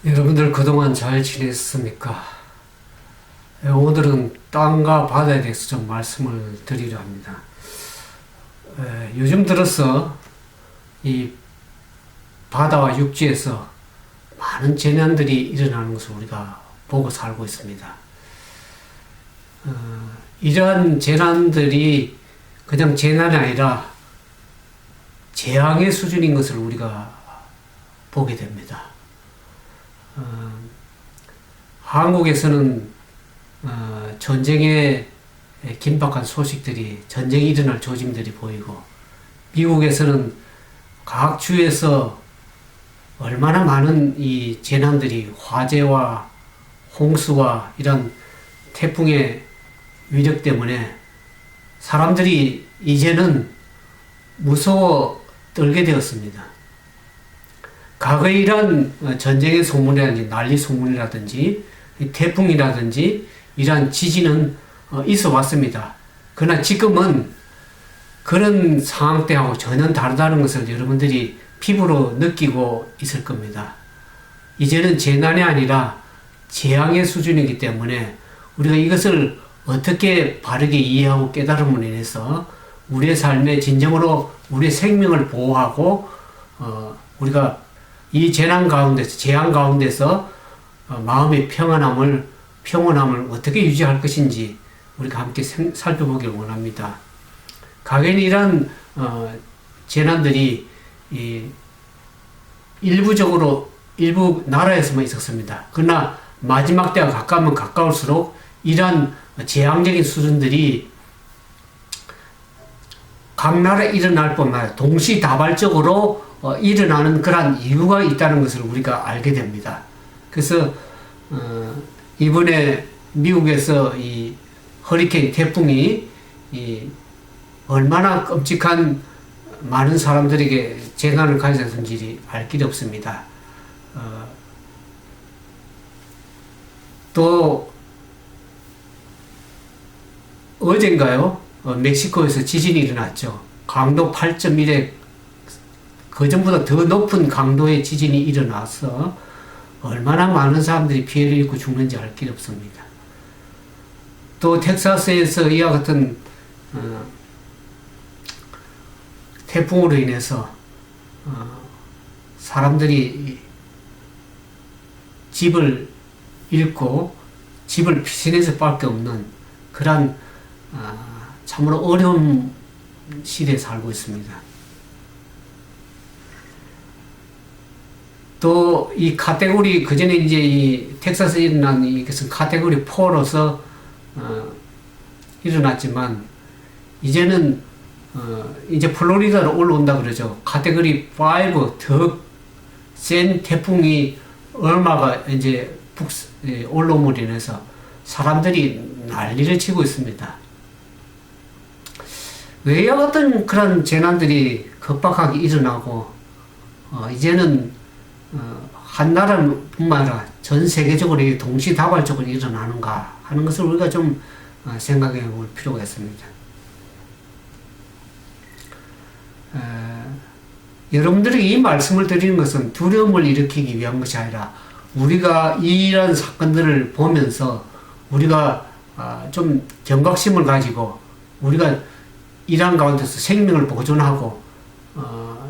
여러분들 그동안 잘 지냈습니까? 오늘은 땅과 바다에 대해서 좀 말씀을 드리려 합니다. 요즘 들어서 이 바다와 육지에서 많은 재난들이 일어나는 것을 우리가 보고 살고 있습니다. 이러한 재난들이 그냥 재난이 아니라 재앙의 수준인 것을 우리가 보게 됩니다. 한국에서는 전쟁의 긴박한 소식들이, 전쟁이 일어날 조짐들이 보이고, 미국에서는 각 주에서 얼마나 많은 이 재난들이, 화재와 홍수와 이런 태풍의 위력 때문에 사람들이 이제는 무서워 떨게 되었습니다. 과거에 이런 전쟁의 소문이라든지 난리 소문이라든지 태풍이라든지 이러한 지진은 있어 왔습니다. 그러나 지금은 그런 상황 때하고 전혀 다르다는 것을 여러분들이 피부로 느끼고 있을 겁니다. 이제는 재난이 아니라 재앙의 수준이기 때문에 우리가 이것을 어떻게 바르게 이해하고 깨달음으로 인해서 우리의 삶에 진정으로 우리의 생명을 보호하고 우리가 이 재난 가운데서, 재앙 가운데서 마음의 평온함을 어떻게 유지할 것인지 우리가 함께 살펴보기를 원합니다. 과거에는 이런 재난들이 일부 나라에서만 있었습니다. 그러나 마지막 때가 가까우면 가까울수록 이러한 재앙적인 수준들이 각 나라에 일어날 뿐만 아니라 동시다발적으로 일어나는 그러한 이유가 있다는 것을 우리가 알게 됩니다. 그래서 이번에 미국에서 이 허리케인 태풍이 얼마나 끔찍한 많은 사람들에게 재난을 가져다준지 알 길이 없습니다. 또 어젠가요? 멕시코에서 지진이 일어났죠. 강도 8.1의 그전보다 더 높은 강도의 지진이 일어나서 얼마나 많은 사람들이 피해를 입고 죽는지 알 길이 없습니다. 또 텍사스에서 이와 같은 태풍으로 인해서 사람들이 집을 잃고 집을 피신해서 밖에 없는 그런 참으로 어려운 시대에 살고 있습니다. 또 이 카테고리, 그전에 이제 이 텍사스에 일어난 이것은 카테고리 4로서 일어났지만 이제는 이제 플로리다로 올라온다 그러죠. 카테고리 5 더 센 태풍이 얼마가 이제 올라옴으로 인해서 사람들이 난리를 치고 있습니다. 왜 이와 같은 그런 재난들이 급박하게 일어나고 이제는 한 나라뿐만 아니라 전 세계적으로 동시다발적으로 일어나는가 하는 것을 우리가 좀 생각해 볼 필요가 있습니다. 여러분들에게 이 말씀을 드리는 것은 두려움을 일으키기 위한 것이 아니라 우리가 이런 사건들을 보면서 우리가 좀 경각심을 가지고 우리가 이러한 가운데서 생명을 보존하고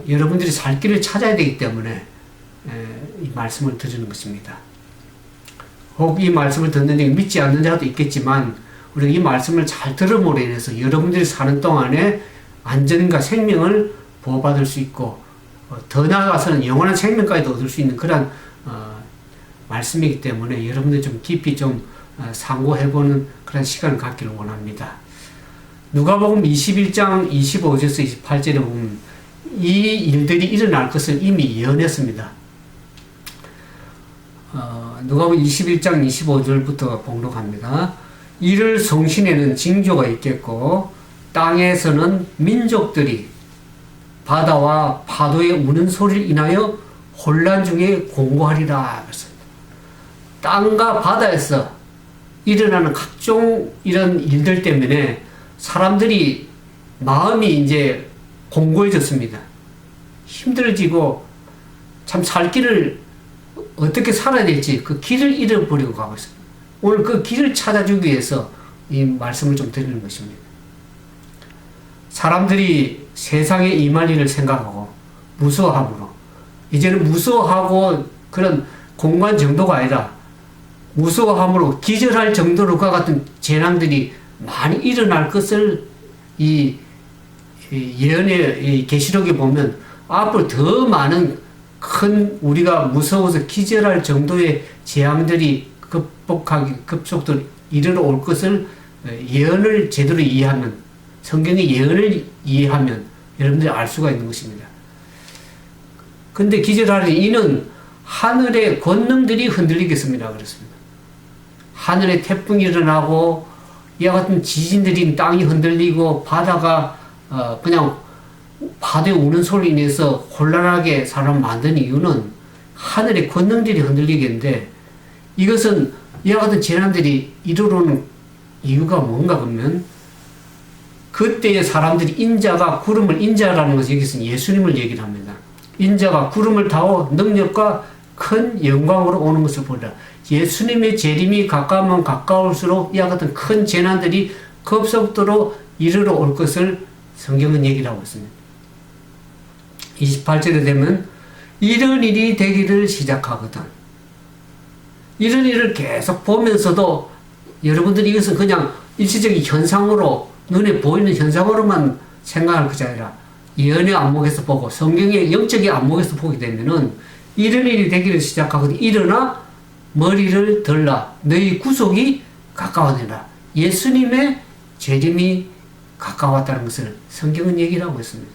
여러분들이 살 길을 찾아야 되기 때문에 이 말씀을 드리는 것입니다. 혹 이 말씀을 듣는 데 믿지 않는 자도 있겠지만 우리가 이 말씀을 잘 들음으로 인해서 여러분들이 사는 동안에 안전과 생명을 보호받을 수 있고 더 나아가서는 영원한 생명까지도 얻을 수 있는 그런 말씀이기 때문에 여러분들 좀 깊이 좀 상고해보는 그런 시간을 갖기를 원합니다. 누가복음 21장 25절에서 28절에 보면 이 일들이 일어날 것을 이미 예언했습니다. 누가복음 21장 25절부터 봉독합니다. 이를 성신에는 징조가 있겠고 땅에서는 민족들이 바다와 파도의 우는 소리를 인하여 혼란 중에 공고하리라. 땅과 바다에서 일어나는 각종 이런 일들 때문에 사람들이 마음이 이제 공고해졌습니다. 힘들어지고 참 살 길을 어떻게 살아야 될지 그 길을 잃어버리고 가고 있습니다. 오늘 그 길을 찾아주기 위해서 이 말씀을 좀 드리는 것입니다. 사람들이 세상에 임할 일을 생각하고 무서워함으로 이제는 무서워하고 그런 공간 정도가 아니라 무서워함으로 기절할 정도로 그와 같은 재난들이 많이 일어날 것을 이 예언의 계시록에 보면 앞으로 더 많은 큰 우리가 무서워서 기절할 정도의 재앙들이 급속도로 이르러 올 것을 예언을 제대로 이해하면 성경의 예언을 이해하면 여러분들이 알 수가 있는 것입니다. 근데 기절하는 이는 하늘의 권능들이 흔들리겠습니다. 그렇습니다. 하늘에 태풍이 일어나고 이와 같은 지진들이 땅이 흔들리고 바다가 그냥 바다에 우는 소리로 인해서 혼란하게 사람 만든 이유는 하늘의 권능들이 흔들리겠는데 이것은 이와 같은 재난들이 이르러오는 이유가 뭔가 그러면 그때의 사람들이 인자라는 것은 여기서 예수님을 얘기를 합니다. 인자가 구름을 타고 능력과 큰 영광으로 오는 것을 보라. 예수님의 재림이 가까우면 가까울수록 이와 같은 큰 재난들이 급속도로 이르러 올 것을 성경은 얘기를 하고 있습니다. 28절에 되면 이런 일이 되기를 시작하거든. 이런 일을 계속 보면서도 여러분들이 이것은 그냥 일시적인 현상으로 눈에 보이는 현상으로만 생각할 것이 아니라 예언의 안목에서 보고 성경의 영적인 안목에서 보게 되면은 이런 일이 되기를 시작하거든. 일어나 머리를 들라. 너희 구속이 가까워내라. 예수님의 재림이 가까웠다는 것을 성경은 얘기를 하고 있습니다.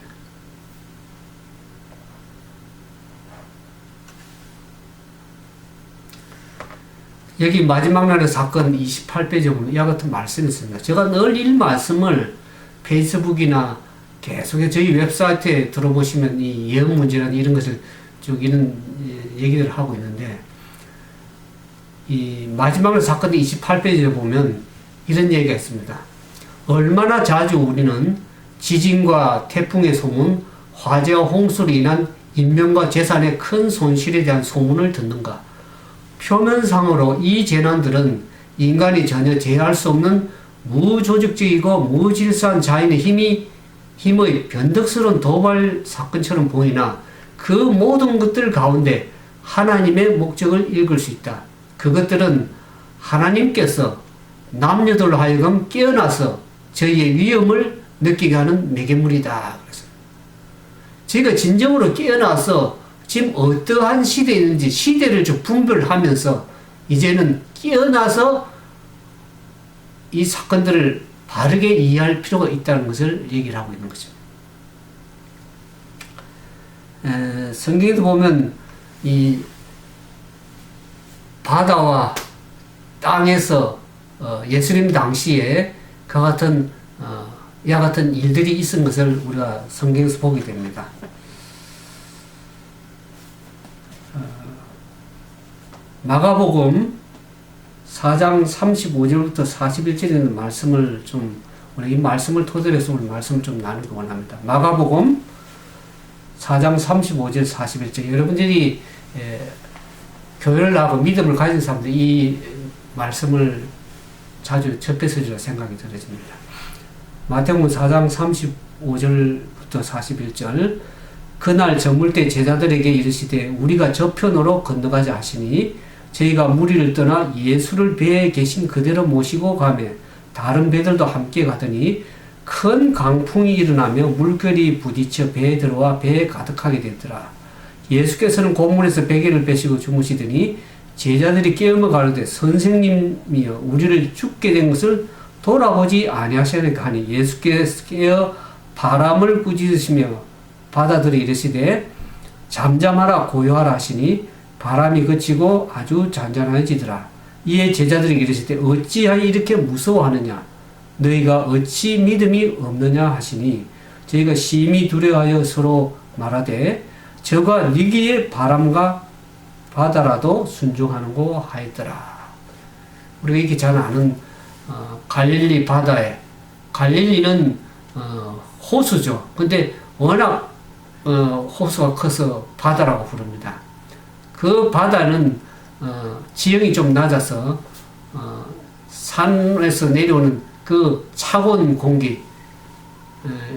여기 마지막 날의 사건 28페이지에 보면 이와 같은 말씀이 있습니다. 제가 늘 이 말씀을 페이스북이나 계속 저희 웹사이트에 들어보시면 이 예언 문제나 이런 것을 쭉 이런 얘기를 하고 있는데 이 마지막 날 사건 28페이지에 보면 이런 얘기가 있습니다. 얼마나 자주 우리는 지진과 태풍의 소문, 화재와 홍수로 인한 인명과 재산의 큰 손실에 대한 소문을 듣는가. 표면상으로 이 재난들은 인간이 전혀 제어할 수 없는 무조직적이고 무질서한 자연의 힘의 변덕스러운 도발 사건처럼 보이나 그 모든 것들 가운데 하나님의 목적을 읽을 수 있다. 그것들은 하나님께서 남녀들로 하여금 깨어나서 저희의 위험을 느끼게 하는 매개물이다. 그래서 저희가 진정으로 깨어나서 지금 어떠한 시대에 있는지 시대를 좀 분별하면서 이제는 깨어나서 이 사건들을 바르게 이해할 필요가 있다는 것을 얘기를 하고 있는 거죠. 성경에도 보면 이 바다와 땅에서 예수님 당시에 그와 같은 이와 같은 일들이 있은 것을 우리가 성경에서 보게 됩니다. 마가복음 4장 35절부터 41절에 있는 말씀을 우리 이 말씀을 토대로 해서 우리 말씀을 좀 나누기 원합니다. 마가복음 4장 35절 41절 여러분들이 교회를 나가고 믿음을 가진 사람들이 이 말씀을 자주 접했으리라 생각이 들어집니다. 마태복음 4장 35절부터 41절 그날 저물 때 제자들에게 이르시되 우리가 저편으로 건너가자 하시니 저희가 무리를 떠나 예수를 배에 계신 그대로 모시고 가매 다른 배들도 함께 가더니 큰 강풍이 일어나며 물결이 부딪혀 배에 들어와 배에 가득하게 되더라. 예수께서는 고물에서 베개를 빼시고 주무시더니 제자들이 깨어며 가로되 선생님이여 우리를 죽게 된 것을 돌아보지 아니하시려니까 하니 예수께서 깨어 바람을 꾸짖으시며 바다들이 이르시되 잠잠하라 고요하라 하시니 바람이 그치고 아주 잔잔해지더라. 이에 제자들이 이르시되 어찌하여 이렇게 무서워하느냐 너희가 어찌 믿음이 없느냐 하시니 저희가 심히 두려워하여 서로 말하되 저가 니기의 바람과 바다라도 순종하는고 하였더라. 우리가 이렇게 잘 아는 갈릴리 바다에 갈릴리는 호수죠. 근데 워낙 호수가 커서 바다라고 부릅니다. 그 바다는 지형이 좀 낮아서 산에서 내려오는 그 차가운 공기에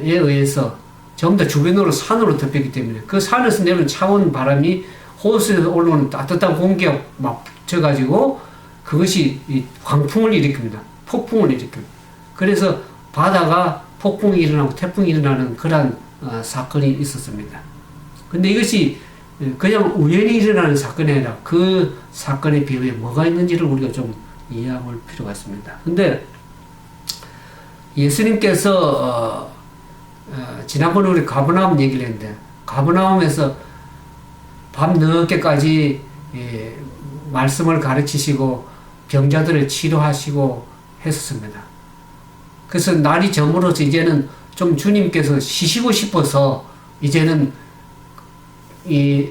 의해서 전부 다 주변으로 산으로 덮였기 때문에 그 산에서 내려오는 차가운 바람이 호수에서 올라오는 따뜻한 공기가 막 붙여가지고 그것이 이 광풍을 일으킵니다. 폭풍을 일으킵니다. 그래서 바다가 폭풍이 일어나고 태풍이 일어나는 그러한 사건이 있었습니다. 근데 이것이 그냥 우연히 일어나는 사건이 아니라 그 사건의 배후에 뭐가 있는지를 우리가 좀 이해할 필요가 있습니다. 근데 예수님께서 지난번에 우리 가버나움 얘기를 했는데 가버나움에서 밤 늦게까지 말씀을 가르치시고 병자들을 치료하시고 했었습니다. 그래서 날이 저물어서 이제는 좀 주님께서 쉬시고 싶어서 이제는 이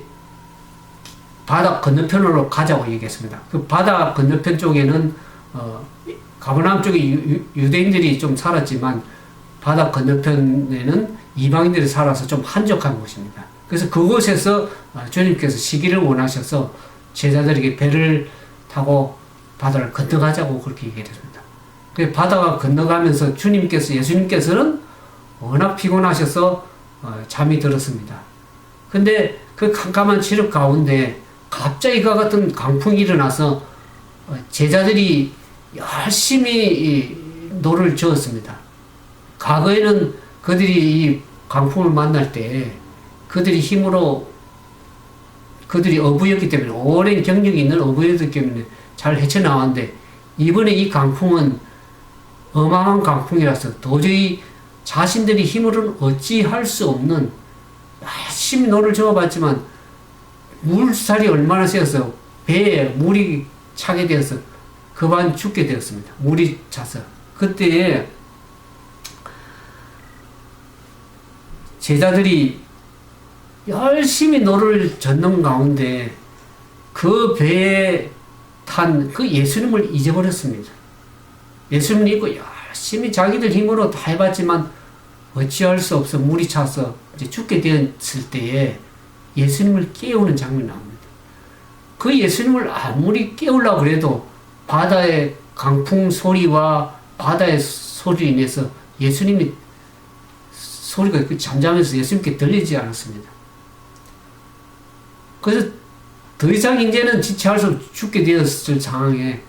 바다 건너편으로 가자고 얘기했습니다. 그 바다 건너편 쪽에는 가버나움 쪽에 유대인들이 좀 살았지만 바다 건너편에는 이방인들이 살아서 좀 한적한 곳입니다. 그래서 그곳에서 주님께서 쉬기를 원하셔서 제자들에게 배를 타고 바다를 건너가자고 그렇게 얘기했습니다. 그 바다가 건너가면서 예수님께서는 워낙 피곤하셔서 잠이 들었습니다. 근데 그 캄캄한 칠흑 가운데 갑자기 그와 같은 강풍이 일어나서 제자들이 열심히 노를 저었습니다. 과거에는 그들이 이 강풍을 만날 때 그들이 어부였기 때문에 오랜 경력이 있는 어부였기 때문에 잘 헤쳐나왔는데 이번에 이 강풍은 어마어마한 강풍이라서 도저히 자신들이 힘으로는 어찌할 수 없는 열심히 노를 저어봤지만 물살이 얼마나 세서 배에 물이 차게 되어서 그만 죽게 되었습니다. 물이 차서. 그때 제자들이 열심히 노를 젓는 가운데 그 배에 탄 그 예수님을 잊어버렸습니다. 예수님을 잊고 열심히 자기들 힘으로 다 해봤지만 어찌할 수 없어 물이 차서 이제 죽게 되었을 때에 예수님을 깨우는 장면이 나옵니다. 그 예수님을 아무리 깨우려고 그래도 바다의 강풍 소리와 바다의 소리로 인해서 예수님이 소리가 잠잠해서 예수님께 들리지 않았습니다. 그래서 더 이상 이제는 지체할 수 없이 죽게 되었을 상황에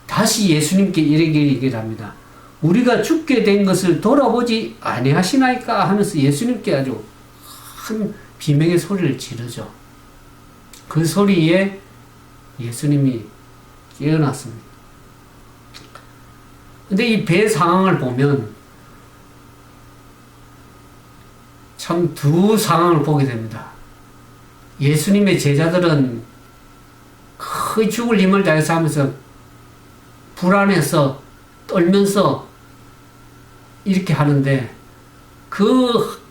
다시 예수님께 이렇게 얘기를 합니다. 우리가 죽게 된 것을 돌아보지 아니하시나이까 하면서 예수님께 아주 큰 비명의 소리를 지르죠. 그 소리에 예수님이 깨어났습니다. 근데 이 배 상황을 보면 참 두 상황을 보게 됩니다. 예수님의 제자들은 거의 죽을 힘을 다해서 하면서 불안해서 떨면서 이렇게 하는데 그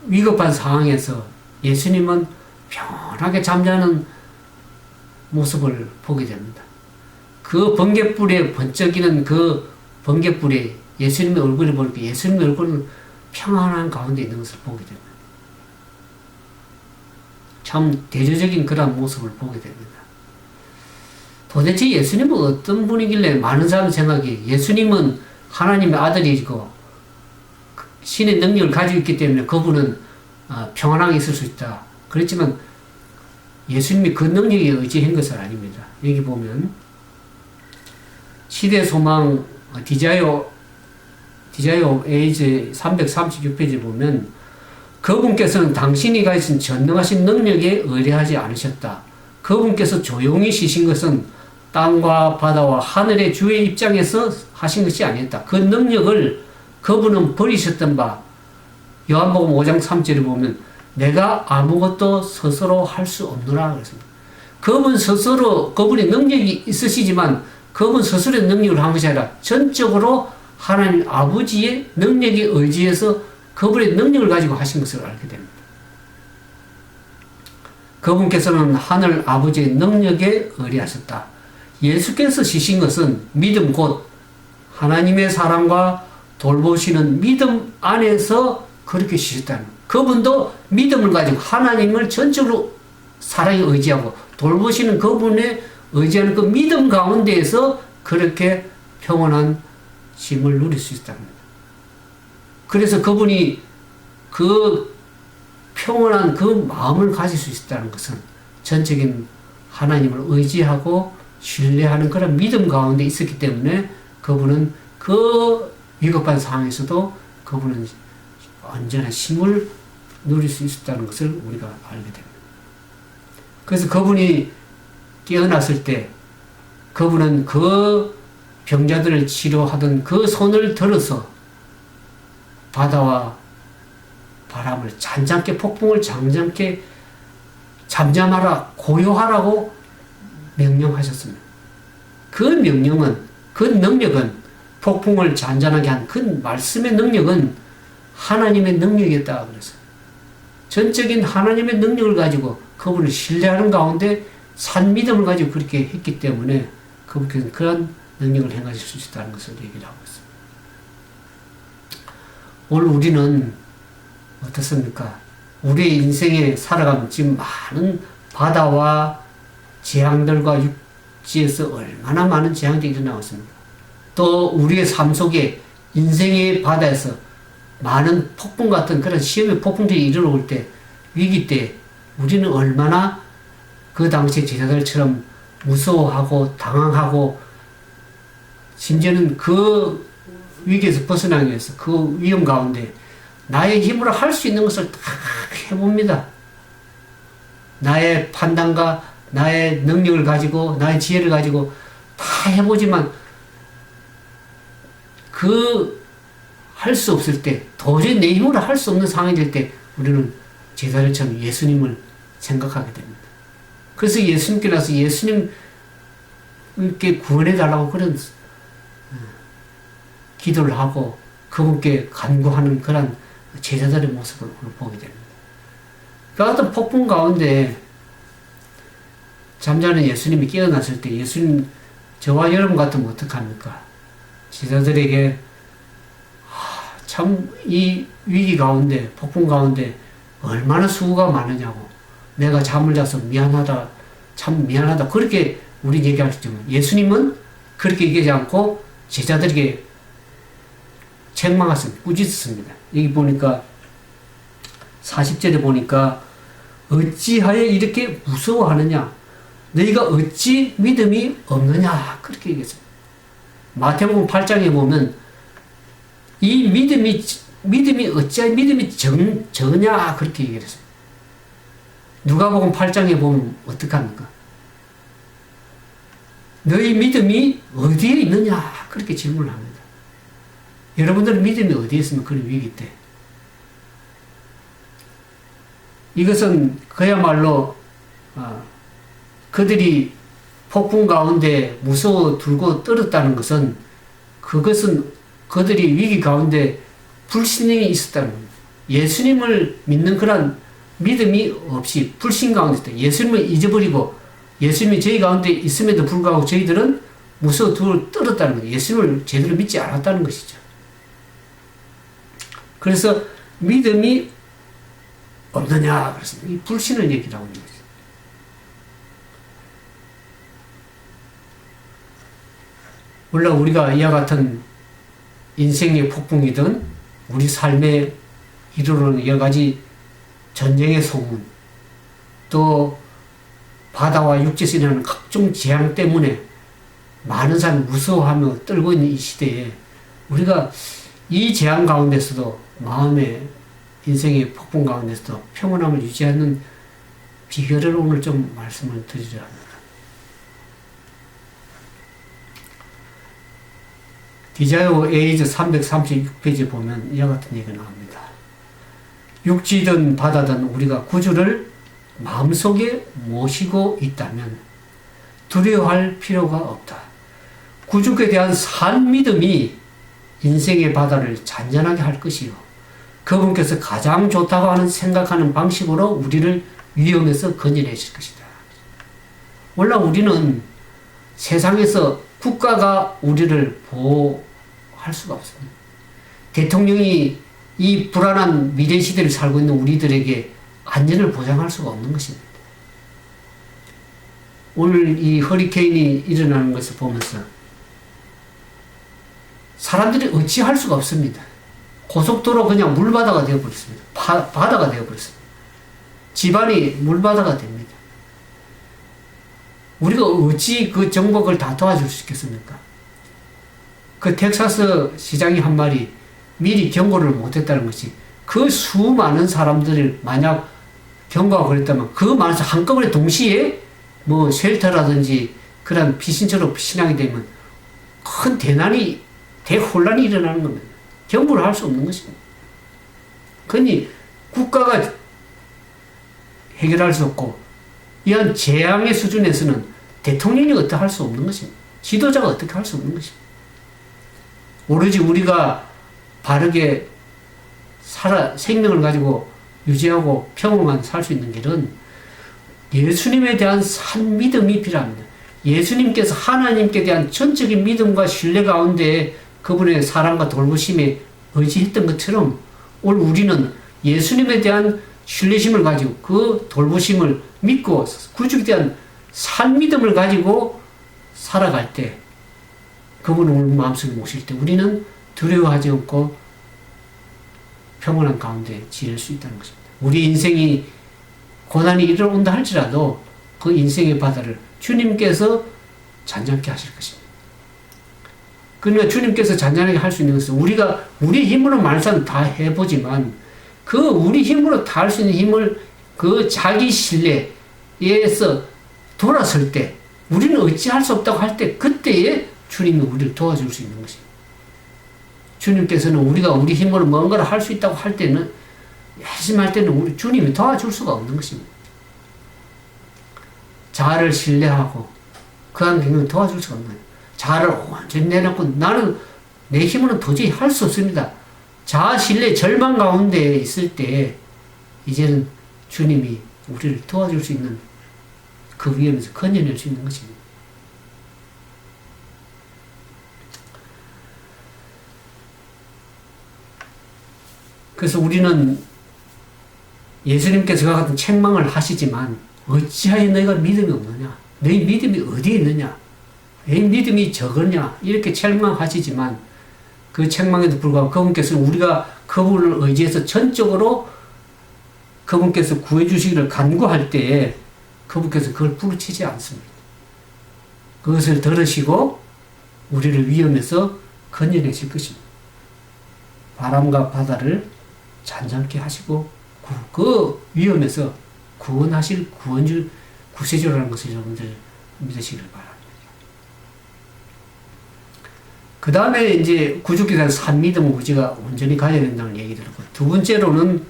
위급한 상황에서 예수님은 편하게 잠자는 모습을 보게 됩니다. 그 번갯불에 번쩍이는 그 번갯불에 예수님의 얼굴을 보니까 예수님의 얼굴은 평안한 가운데 있는 것을 보게 됩니다. 참 대조적인 그런 모습을 보게 됩니다. 도대체 예수님은 어떤 분이길래 많은 사람 생각이 예수님은 하나님의 아들이고 신의 능력을 가지고 있기 때문에 그분은 평안하게 있을 수 있다. 그렇지만 예수님이 그 능력에 의지한 것은 아닙니다. 여기 보면 시대소망 디자이어 오브 에이지 336페이지 보면 그분께서는 당신이 가진 전능하신 능력에 의뢰하지 않으셨다. 그분께서 조용히 쉬신 것은 땅과 바다와 하늘의 주의 입장에서 하신 것이 아니었다. 그 능력을 그분은 버리셨던 바 요한복음 5장 3절에 보면 내가 아무것도 스스로 할 수 없노라 그랬습니다. 그분이 능력이 있으시지만 그분 스스로의 능력을 한 것이 아니라 전적으로 하나님 아버지의 능력에 의지해서 그분의 능력을 가지고 하신 것을 알게 됩니다. 그분께서는 하늘 아버지의 능력에 의뢰하셨다. 예수께서 지신 것은 믿음 곧 하나님의 사랑과 돌보시는 믿음 안에서 그렇게 지셨다는 거예요. 그분도 믿음을 가지고 하나님을 전적으로 사랑에 의지하고 돌보시는 그분의 의지하는 그 믿음 가운데에서 그렇게 평온한 쉼을 누릴 수 있다는 겁니다. 그래서 그분이 그 평온한 그 마음을 가질 수 있다는 것은 전적인 하나님을 의지하고 신뢰하는 그런 믿음 가운데 있었기 때문에 그분은 그 위급한 상황에서도 그분은 언제나 쉼을 누릴 수 있었다는 것을 우리가 알게 됩니다. 그래서 그분이 깨어났을 때 그분은 그 병자들을 치료하던 그 손을 들어서 바다와 바람을 잔잔케 폭풍을 잔잔케 잠잠하라 고요하라고 명령하셨습니다. 그 명령은 그 능력은 폭풍을 잔잔하게 한 그 말씀의 능력은 하나님의 능력이었다 그랬어요. 전적인 하나님의 능력을 가지고 그분을 신뢰하는 가운데 산 믿음을 가지고 그렇게 했기 때문에 그분께서는 그런 능력을 행하실 수 있다는 것을 얘기를 하고 있습니다. 오늘 우리는 어떻습니까? 우리의 인생에 살아가면 지금 많은 바다와 재앙들과 육지에서 얼마나 많은 재앙들이 일어나고 있습니다. 또 우리의 삶 속에 인생의 바다에서 많은 폭풍 같은 그런 시험의 폭풍들이 일어올 때, 위기 때 우리는 얼마나 그 당시 제자들처럼 무서워하고 당황하고 심지어는 그 위기에서 벗어나기 위해서 그 위험 가운데 나의 힘으로 할 수 있는 것을 다 해봅니다. 나의 판단과 나의 능력을 가지고 나의 지혜를 가지고 다 해보지만 그 할 수 없을 때 도저히 내 힘으로 할 수 없는 상황이 될 때 우리는 제자들처럼 예수님을 생각하게 됩니다. 그래서 예수님께 나서 예수님께 구원해 달라고 그런 기도를 하고 그분께 간구하는 그런 제자들의 모습을 보게 됩니다. 그 어떤 폭풍 가운데 잠자는 예수님이 깨어났을 때 예수님 저와 여러분 같으면 어떡합니까? 제자들에게 참 이 위기 가운데 폭풍 가운데 얼마나 수고가 많으냐고 내가 잠을 자서 미안하다 참 미안하다 그렇게 우리 얘기할 수 있지만 예수님은 그렇게 얘기하지 않고 제자들에게 책망하셨습니다. 꾸짖습니다. 여기 보니까 40절에 보니까 어찌하여 이렇게 무서워하느냐 너희가 어찌 믿음이 없느냐 그렇게 얘기했어요. 마태복음 8장에 보면 이 믿음이 어찌하여 믿음이 적으냐 그렇게 얘기를 했어요. 누가복음 8장에 보면 어떡합니까? 너희 믿음이 어디에 있느냐 그렇게 질문을 합니다. 여러분들은 믿음이 어디에 있으면 그런 위기 때 이것은 그야말로 그들이 폭풍 가운데 무서워 들고 떨었다는 것은 그것은 그들이 위기 가운데 불신이 있었다는 겁니다. 예수님을 믿는 그런 믿음이 없이 불신 가운데 있다. 예수님을 잊어버리고 예수님이 저희 가운데 있음에도 불구하고 저희들은 무서워 떨었다는 거예요. 예수님을 제대로 믿지 않았다는 것이죠. 그래서 믿음이 없느냐 그랬습니다. 이 불신을 얘기를 하고 있는 거죠. 물론 우리가 이와 같은 인생의 폭풍이든 우리 삶에 이르는 여러 가지 전쟁의 소문 또 바다와 육지에서 일어나는 각종 재앙 때문에 많은 사람이 무서워하며 떨고 있는 이 시대에 우리가 이 재앙 가운데서도 마음의 인생의 폭풍 가운데서도 평온함을 유지하는 비결을 오늘 좀 말씀을 드리려 합니다. 디자이어 에이즈 336페이지에 보면 이와 같은 얘기가 나옵니다. 육지든 바다든 우리가 구주를 마음속에 모시고 있다면 두려워할 필요가 없다. 구주에 대한 산 믿음이 인생의 바다를 잔잔하게 할 것이요. 그분께서 가장 좋다고 생각하는 방식으로 우리를 위험에서 건져내실 것이다. 원래 우리는 세상에서 국가가 우리를 보호할 수가 없습니다. 대통령이 이 불안한 미래 시대를 살고 있는 우리들에게 안전을 보장할 수가 없는 것입니다. 오늘 이 허리케인이 일어나는 것을 보면서 사람들이 어찌할 수가 없습니다. 고속도로 그냥 물바다가 되어버렸습니다. 바다가 되어버렸습니다. 집안이 물바다가 됩니다. 우리가 어찌 그 정부가 그걸 다 도와줄 수 있겠습니까? 그 텍사스 시장이 한 말이 미리 경고를 못했다는 것이 그 수많은 사람들을 만약 경고가 그랬다면 그 많은 한꺼번에 동시에 뭐 쉘터라든지 그런 피신처럼 신앙이 되면 큰 대혼란이 일어나는 겁니다. 경고를 할 수 없는 것입니다. 그러니 국가가 해결할 수 없고 이런 재앙의 수준에서는 대통령이 어떻게 할 수 없는 것입니다. 지도자가 어떻게 할 수 없는 것입니다. 오로지 우리가 바르게 생명을 가지고 유지하고 평온만 살 수 있는 길은 예수님에 대한 산 믿음이 필요합니다. 예수님께서 하나님께 대한 전적인 믿음과 신뢰 가운데 그분의 사랑과 돌보심에 의지했던 것처럼 오늘 우리는 예수님에 대한 신뢰심을 가지고 그 돌보심을 믿고 구주에 대한 산 믿음을 가지고 살아갈 때 그분을 우리 마음속에 모실 때 우리는 두려워하지 않고 평온한 가운데 지낼 수 있다는 것입니다. 우리 인생이 고난이 일어온다 할지라도 그 인생의 바다를 주님께서 잔잔케 하실 것입니다. 그러니까 주님께서 잔잔하게 할 수 있는 것은 우리가 우리 힘으로 말씀 다 해보지만 그 우리 힘으로 다 할 수 있는 힘을 그 자기 신뢰에서 돌아설 때 우리는 어찌할 수 없다고 할 때 그때에 주님이 우리를 도와줄 수 있는 것입니다. 주님께서는 우리가 우리 힘으로 뭔가를 할 수 있다고 할 때는 열심히 할 때는 우리 주님이 도와줄 수가 없는 것입니다. 자아를 신뢰하고 그 안경은 도와줄 수가 없는 거예요. 자아를 완전히 내놓고 나는 내 힘으로는 도저히 할 수 없습니다. 자아 신뢰 절망 가운데 있을 때 이제는 주님이 우리를 도와줄 수 있는 그 위험에서 건져낼 수 있는 것입니다. 그래서 우리는 예수님께서 같은 책망을 하시지만 어찌하여 너희가 믿음이 없느냐? 너희 믿음이 어디에 있느냐? 왜 믿음이 적으냐? 이렇게 책망하시지만 그 책망에도 불구하고 그분께서는 우리가 그분을 의지해서 전적으로 그분께서 구해주시기를 간구할 때에 그분께서 그걸 부르치지 않습니다. 그것을 들으시고 우리를 위험에서 건져내실 것입니다. 바람과 바다를 잔잔케 하시고 그 위험에서 구원하실 구세주라는 것을 여러분들 믿으시길 바랍니다. 그 다음에 이제 구주께 대한 산 믿음을 우리가 온전히 가져야 된다는 얘기 들었고, 두 번째로는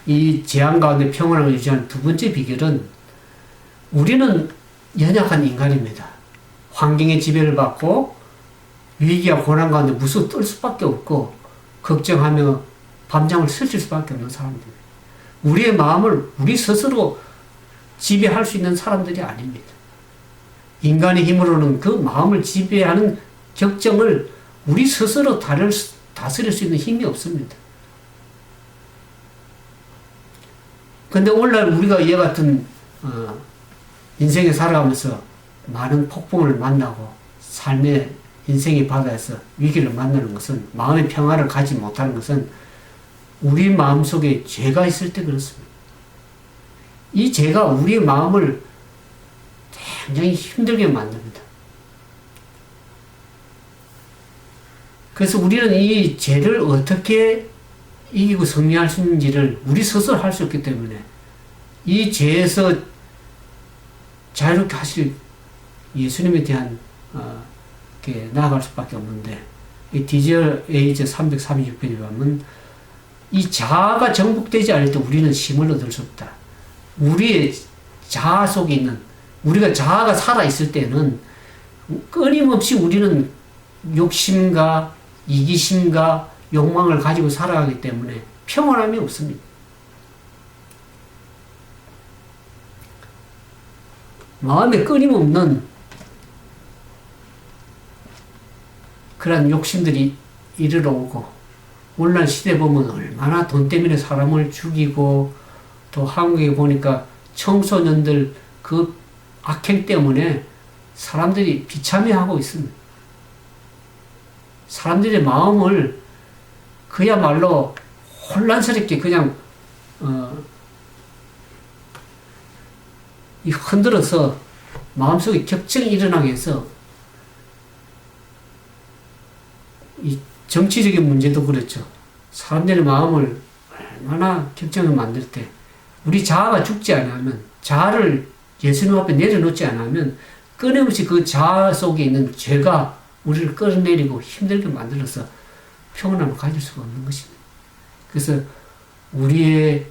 이 재앙 가운데 평온함을 유지하는 두 번째 비결은 우리는 연약한 인간입니다. 환경의 지배를 받고 위기와 고난 가운데 무서워 떨 수밖에 없고 걱정하며 밤잠을 설칠 수밖에 없는 사람들입니다. 우리의 마음을 우리 스스로 지배할 수 있는 사람들이 아닙니다. 인간의 힘으로는 그 마음을 지배하는 격정을 우리 스스로 다스릴 수 있는 힘이 없습니다. 근데 오늘날 우리가 이와 같은 인생에 살아가면서 많은 폭풍을 만나고 삶의 인생의 바다에서 위기를 만나는 것은, 마음의 평화를 가지 못하는 것은 우리 마음속에 죄가 있을 때 그렇습니다. 이 죄가 우리의 마음을 굉장히 힘들게 만듭니다. 그래서 우리는 이 죄를 어떻게 이기고 승리할 수 있는지를 우리 스스로 할 수 없기 때문에 이 죄에서 자유롭게 하실 예수님에 대한 나아갈 수밖에 없는데, 이 디젤 에이즈 336페이지 보면 이 자아가 정복되지 않을 때 우리는 힘을 얻을 수 없다. 우리의 자아 속에 있는, 우리가 자아가 살아있을 때는 끊임없이 우리는 욕심과 이기심과 욕망을 가지고 살아가기 때문에 평온함이 없습니다. 마음에 끊임없는 그런 욕심들이 이르러 오고, 오늘날 시대 보면 얼마나 돈 때문에 사람을 죽이고, 또 한국에 보니까 청소년들 그 악행 때문에 사람들이 비참해하고 있습니다. 사람들의 마음을 그야말로 혼란스럽게 그냥 이 흔들어서 마음속에 격정이 일어나게 해서 이 정치적인 문제도 그렇죠. 사람들의 마음을 얼마나 격정을 만들 때 우리 자아가 죽지 않으면 자아를 예수님 앞에 내려놓지 않으면 끊임없이 그 자아 속에 있는 죄가 우리를 끌어내리고 힘들게 만들어서 평온함을 가질 수가 없는 것입니다. 그래서 우리의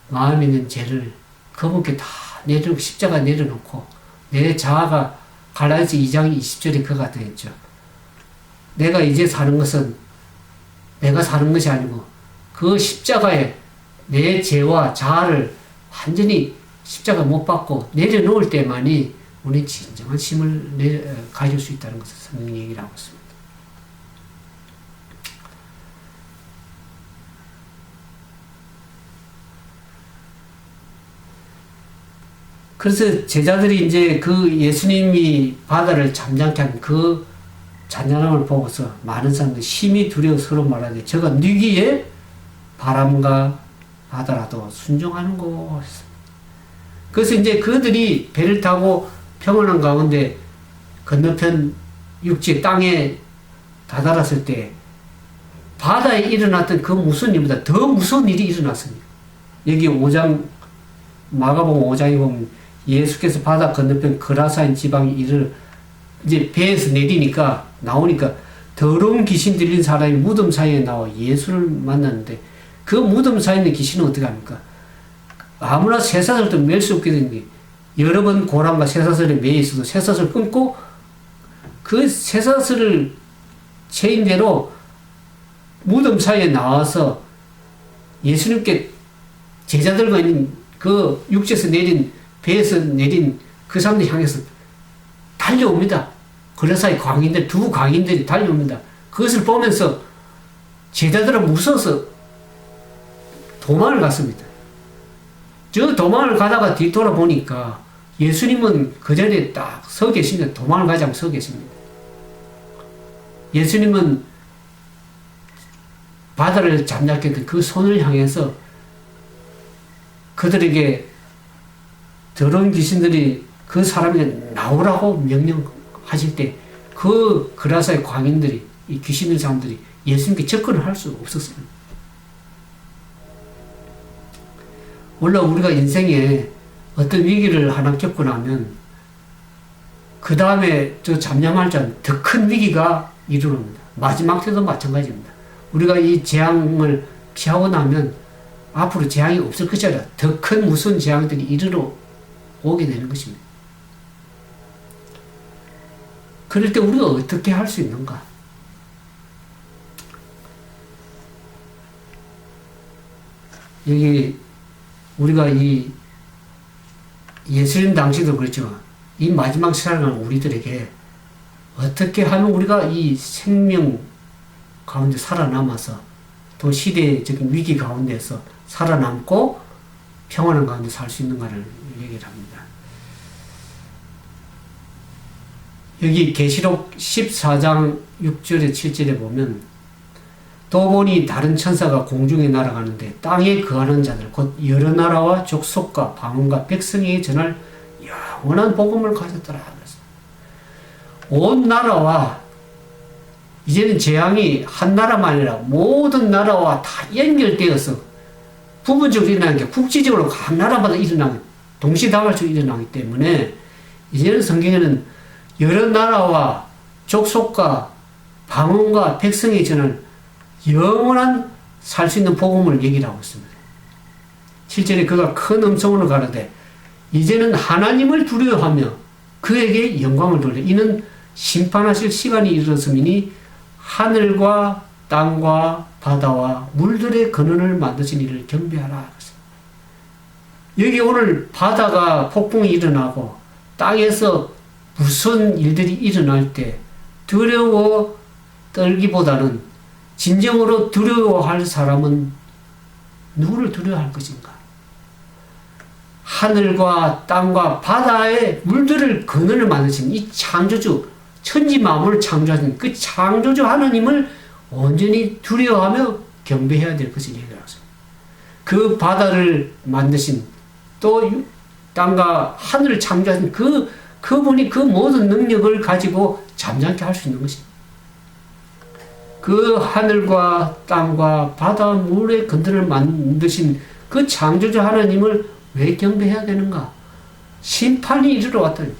마음에 있는 죄를 그분께 다 내려놓고 십자가 내려놓고 내 자아가 갈라디아서 2장 20절에 그가 되었죠. 내가 이제 사는 것은 내가 사는 것이 아니고 그 십자가에 내 죄와 자아를 완전히 십자가 못 박고 내려놓을 때만이 우리는 진정한 힘을 가질 수 있다는 것을 성경이 얘기를 하고 있습니다. 그래서 제자들이 이제 그 예수님이 바다를 잠잠케 한 그 잔잔함을 보고서 많은 사람들이 심히 두려워 서로 말하되 저가 누기에 바람과 바다라도 순종하는 거. 그래서 이제 그들이 배를 타고 평온한 가운데 건너편 육지 땅에 다다랐을 때 바다에 일어났던 그 무서운 일보다 더 무서운 일이 일어났습니다. 여기 5장 마가복음 5장에 보면 예수께서 바다 건너편 그라사인 지방에 이를 이제 배에서 내리니까 나오니까 더러운 귀신 들린 사람이 무덤 사이에 나와 예수를 만났는데 그 무덤 사이에 있는 귀신은 어떻게 합니까? 아무나 쇠사슬도 맬 수 없게 된 게 여러 번 고랑과 쇠사슬에 매여 있어도 쇠사슬을 끊고 그 쇠사슬을 채인 대로 무덤 사이에 나와서 예수님께 제자들과 있는 그 육지에서 내린 배에서 내린 그 사람들 향해서 달려옵니다. 그래서 광인들, 두 광인들이 달려옵니다. 그것을 보면서 제자들은 무서워서 도망을 갔습니다. 저 도망을 가다가 뒤돌아보니까 예수님은 그 자리에 딱 서 계십니다. 도망을 가지 않고 서 계십니다. 예수님은 바다를 잠잠케 했던 그 손을 향해서 그들에게 더러운 귀신들이 그 사람에게 나오라고 명령하실 때 그 그라사의 광인들이 이 귀신들 사람들이 예수님께 접근을 할 수 없었습니다. 원래 우리가 인생에 어떤 위기를 하나 겪고 나면 그 다음에 저 잠잠할 줄 아는 더 큰 위기가 이르릅니다. 마지막 때도 마찬가지입니다. 우리가 이 재앙을 피하고 나면 앞으로 재앙이 없을 것이 아니라 더 큰 무서운 재앙들이 이르러 오게 되는 것입니다. 그럴 때 우리가 어떻게 할 수 있는가? 여기 우리가 이 예수님 당시도 그렇지만 이 마지막 시간을 우리들에게 어떻게 하면 우리가 이 생명 가운데 살아남아서 또 시대적인 위기 가운데서 살아남고 평안한 가운데 살 수 있는가를 얘기를 합니다. 여기 계시록 14장 6절에 7절에 보면 또 보니 다른 천사가 공중에 날아가는데 땅에 거하는 자들 곧 여러 나라와 족속과 방언과 백성에게 전할 영원한 복음을 가졌더라. 온 나라와 이제는 재앙이 한 나라만 아니라 모든 나라와 다 연결되어서 부분적으로 일어나는 게 국지적으로 각 나라마다 일어나는 동시다발적으로 일어나기 때문에 이제는 성경에는 여러 나라와 족속과 방언과 백성에 전할 영원한 살 수 있는 복음을 얘기를 하고 있습니다. 실제로 그가 큰 음성으로 가로되 이제는 하나님을 두려워하며 그에게 영광을 돌려 이는 심판하실 시간이 이르렀음이니 하늘과 땅과 바다와 물들의 근원을 만드신 이를 경배하라. 여기 오늘 바다가 폭풍이 일어나고 땅에서 무슨 일들이 일어날 때 두려워 떨기보다는 진정으로 두려워할 사람은 누구를 두려워할 것인가? 하늘과 땅과 바다의 물들을 그늘을 만드신 이 창조주, 천지 만물을 창조하신 그 창조주 하나님을 온전히 두려워하며 경배해야 될 것을 얘기하셨습니다. 그 바다를 만드신 또 땅과 하늘을 창조하신 그분이 그 모든 능력을 가지고 잠잠케 할 수 있는 것입니다. 그 하늘과 땅과 바다 물의 그늘을 만드신 그 창조주 하나님을 왜 경배해야 되는가? 심판이 이르러 왔다니.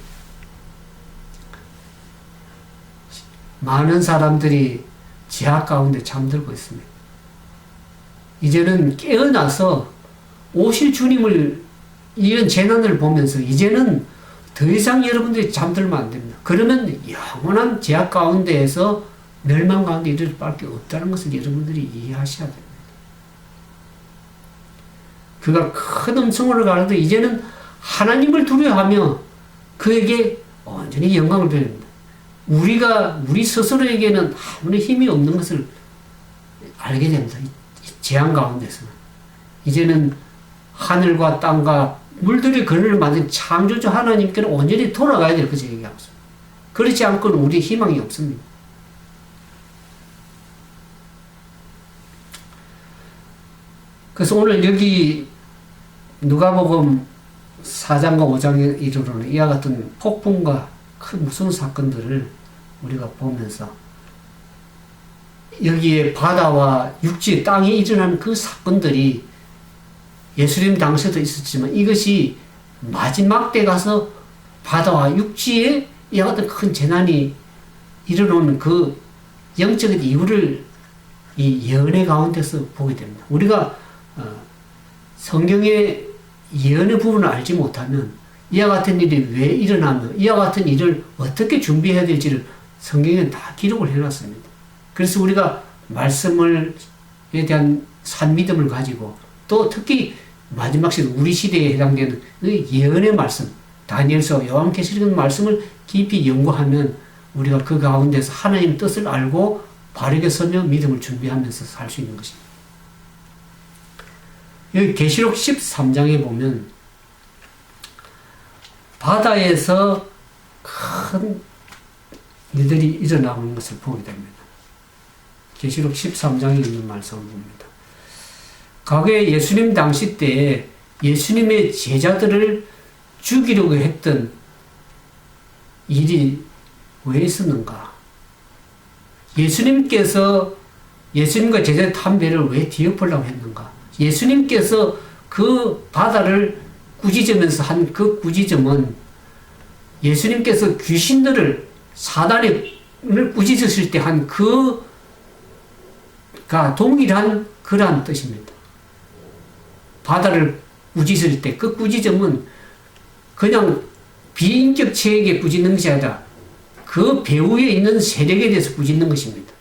많은 사람들이 지하 가운데 잠들고 있습니다. 이제는 깨어나서 오실 주님을 이런 재난을 보면서 이제는 더 이상 여러분들이 잠들면 안 됩니다. 그러면 영원한 제약 가운데에서 멸망 가운데 이를 밖에 없다는 것을 여러분들이 이해하셔야 됩니다. 그가 큰 음성으로 가라도 이제는 하나님을 두려워하며 그에게 온전히 영광을 돌립니다. 우리 스스로에게는 아무리 힘이 없는 것을 알게 됩니다. 이 재앙 가운데서는. 이제는 하늘과 땅과 물들의 그늘을 만든 창조주 하나님께는 온전히 돌아가야 될 것을 얘기하고 있습니다. 그렇지 않고는 우리의 희망이 없습니다. 그래서 오늘 여기 누가복음 4장과 5장에 이르러는 이와 같은 폭풍과 큰 무서운 사건들을 우리가 보면서 여기에 바다와 육지, 땅에 일어나는 그 사건들이 예수님 당시에도 있었지만 이것이 마지막 때 가서 바다와 육지에 이와 같은 큰 재난이 일어나는 그 영적인 이유를 이 예언의 가운데서 보게 됩니다. 우리가 성경의 예언의 부분을 알지 못하면 이와 같은 일이 왜 일어나며 이와 같은 일을 어떻게 준비해야 될지를 성경에 다 기록을 해놨습니다. 그래서 우리가 말씀에 대한 산 믿음을 가지고 또 특히 마지막 시대 우리 시대에 해당되는 그 예언의 말씀 다니엘서 요한계시록 말씀을 깊이 연구하면 우리가 그 가운데서 하나님의 뜻을 알고 바르게 서며 믿음을 준비하면서 살 수 있는 것입니다. 여기 계시록 13장에 보면 바다에서 큰 일들이 일어나는 것을 보게 됩니다. 계시록 13장에 있는 말씀을 봅니다. 과거에 예수님 당시 때에 예수님의 제자들을 죽이려고 했던 일이 왜 있었는가? 예수님과 제자의 탐배를 왜 뒤엎으려고 했는가? 예수님께서 그 바다를 꾸짖으면서 한 그 꾸짖음은 예수님께서 귀신들을 사단을 꾸짖으실 때 한 그가 동일한 그러한 뜻입니다. 바다를 꾸짖을 때 그 꾸짖음은 그냥 비인격체에게 꾸짖는 것이 아니라 그 배후에 있는 세력에 대해서 꾸짖는 것입니다.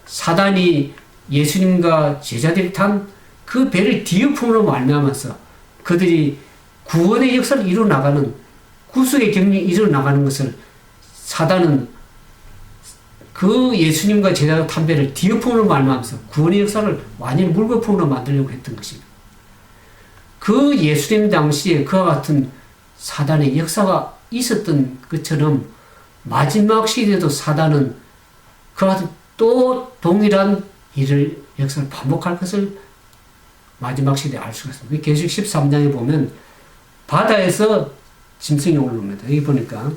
사단이 예수님과 제자들이 탄 그 배를 뒤엎음으로 말미암아서 그들이 구원의 역사를 이루어나가는 구속의 경륜이 이루어나가는 것을 사단은 그 예수님과 제자들 탄 배를 뒤엎음으로 말미암아서 구원의 역사를 완전히 물거품으로 만들려고 했던 것입니다. 그 예수님 당시에 그와 같은 사단의 역사가 있었던 것처럼 마지막 시대에도 사단은 그와 같은 또 동일한 역사를 반복할 것을 마지막 시대에 알 수가 있습니다. 계시록 13장에 보면 바다에서 짐승이 올라옵니다. 여기 보니까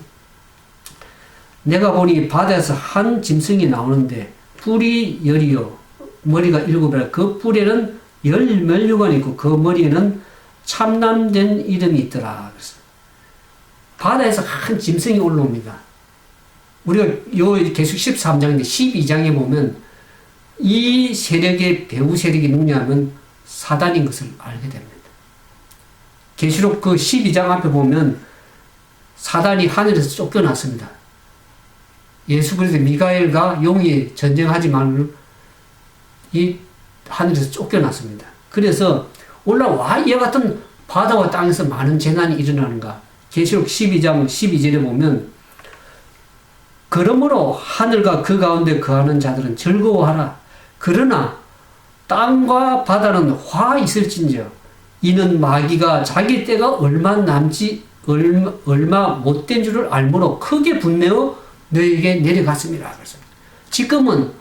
내가 보니 바다에서 한 짐승이 나오는데 뿔이 10이요 머리가 7이라 그 뿔에는 10면류관이 있고 그 머리에는 참남된 이름이 있더라. 그래서 바다에서 한 짐승이 올라옵니다. 우리가 요 계시록 13장인데 12장에 보면 이 세력의 배후 세력이 누구냐면 사단인 것을 알게 됩니다. 계시록 그 12장 앞에 보면 사단이 하늘에서 쫓겨났습니다. 예수 그리스도 미가엘과 용이 전쟁하지만 이 하늘에서 쫓겨났습니다. 그래서 올라와 이와 같은 바다와 땅에서 많은 재난이 일어나는가? 계시록 12장 12절에 보면 그러므로 하늘과 그 가운데 거하는 자들은 즐거워하라. 그러나 땅과 바다는 화 있을진저 이는 마귀가 자기 때가 얼마 남지 얼마 못된 줄을 알므로 크게 분내어 너에게 내려갔습니다. 그래서 지금은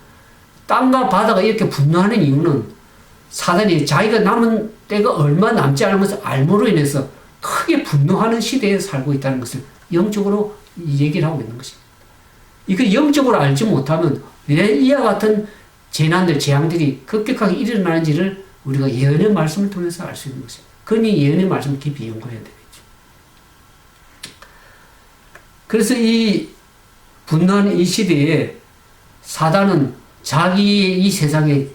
땅과 바다가 이렇게 분노하는 이유는 사단이 자기가 남은 때가 얼마 남지 않은 것을 알므로 인해서 크게 분노하는 시대에 살고 있다는 것을 영적으로 얘기를 하고 있는 것입니다. 이걸 영적으로 알지 못하면 왜 이와 같은 재난들, 재앙들이 급격하게 일어나는지를 우리가 예언의 말씀을 통해서 알 수 있는 것입니다. 그러니 예언의 말씀을 깊이 연구해야 되겠죠. 그래서 이 분노하는 이 시대에 사단은 자기의 이 세상의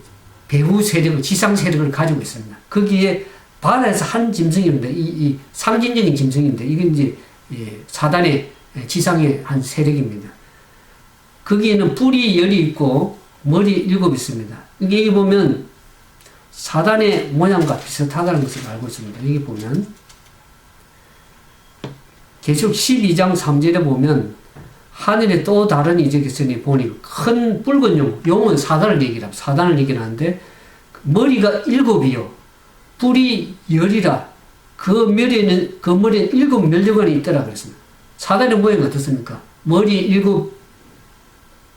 배후 세력을, 지상 세력을 가지고 있습니다. 거기에 바다에서 한 짐승입니다. 이 상징적인 짐승인데, 이건 이제 사단의 지상의 한 세력입니다. 거기에는 뿔이 10이 있고, 머리 7 있습니다. 여기 보면 사단의 모양과 비슷하다는 것을 알고 있습니다. 여기 보면, 계시록 12장 3절에 보면, 하늘에 또 다른 이적이 있으니 보니 큰 붉은 용은 사단을 얘기합니다. 사단을 얘기하는데 머리가 7이요. 뿔이 10이라 그 머리에는 7 면류관이 있더라 그랬습니다. 사단의 모양이 어떻습니까? 머리 7,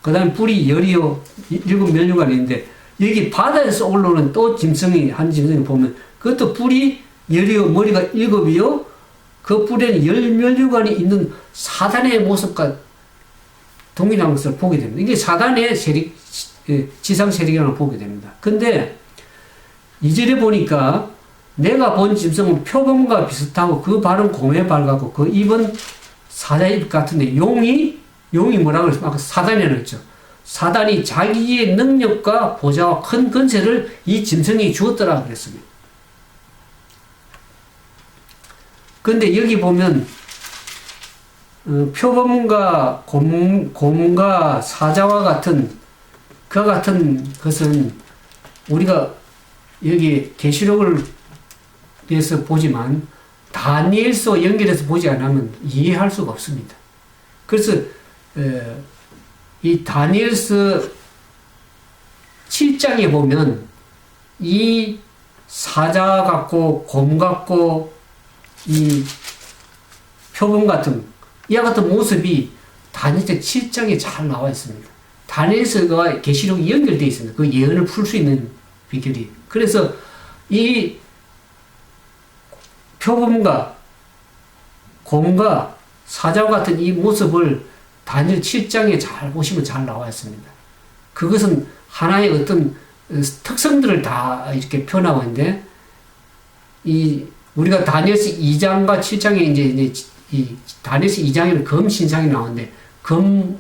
그 다음에 뿔이 10이요. 7 면류관이 있는데 여기 바다에서 올라오는 또 짐승이, 한 짐승이 보면 그것도 뿔이 10이요. 머리가 7이요. 그 뿔에는 10 면류관이 있는 사단의 모습과 동일한 것을 보게 됩니다. 이게 사단의 세력, 지상 세력이라는 걸 보게 됩니다. 근데, 2절에 보니까, 내가 본 짐승은 표범과 비슷하고, 그 발은 곰의 발 같고, 그 입은 사자의 입 같은데, 용이 뭐라고 그랬어요? 아까 사단이라고 했죠. 사단이 자기의 능력과 보좌와 큰 권세를 이 짐승이 주었더라 그랬습니다. 근데 여기 보면, 표범과 곰과 사자와 같은 그와 같은 것은 우리가 여기 계시록을 위해서 보지만 다니엘서 연결해서 보지 않으면 이해할 수가 없습니다. 그래서 이 다니엘서 7장에 보면 이 사자 같고 곰 같고 이 표범 같은 이와 같은 모습이 다니엘서 7장에 잘 나와 있습니다. 다니엘서가 계시록이 연결되어 있습니다. 그 예언을 풀 수 있는 비결이. 그래서 이 표범과 곰과 사자와 같은 이 모습을 다니엘 7장에 잘 보시면 잘 나와 있습니다. 그것은 하나의 어떤 특성들을 다 이렇게 표현하고 있는데, 우리가 다니엘서 2장과 7장에 이제 이 다니엘서 2장에는 검 신상이 나오는데 검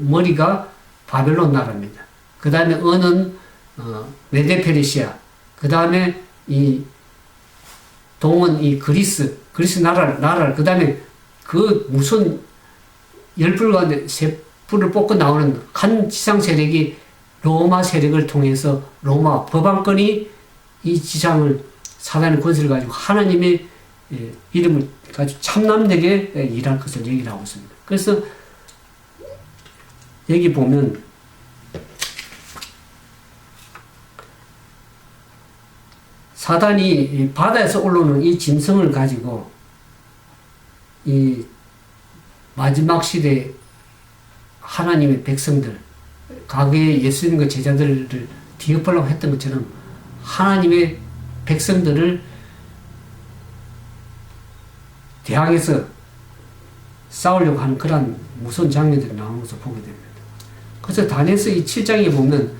머리가 바벨론 나라입니다. 그 다음에 은은 메데페르시아, 그 다음에 이 동은 이 그리스 나라를 그 다음에 그 무슨 10불 가운데 3불을 뽑고 나오는 한 지상 세력이 로마 세력을 통해서 로마 법안권이 이 지상을 사단의 권세를 가지고 하나님의 이름을 가지고 참남되게 일할 것을 얘기를 하고 있습니다. 그래서 여기 보면 사단이 바다에서 올라오는 이 짐승을 가지고 이 마지막 시대 하나님의 백성들, 과거에 예수님과 제자들을 뒤엎으려고 했던 것처럼 하나님의 백성들을 대항해서 싸우려고 하는 그런 무서운 장면들이 나오는 것을 보게 됩니다. 그래서 다니엘서 이 7장에 보면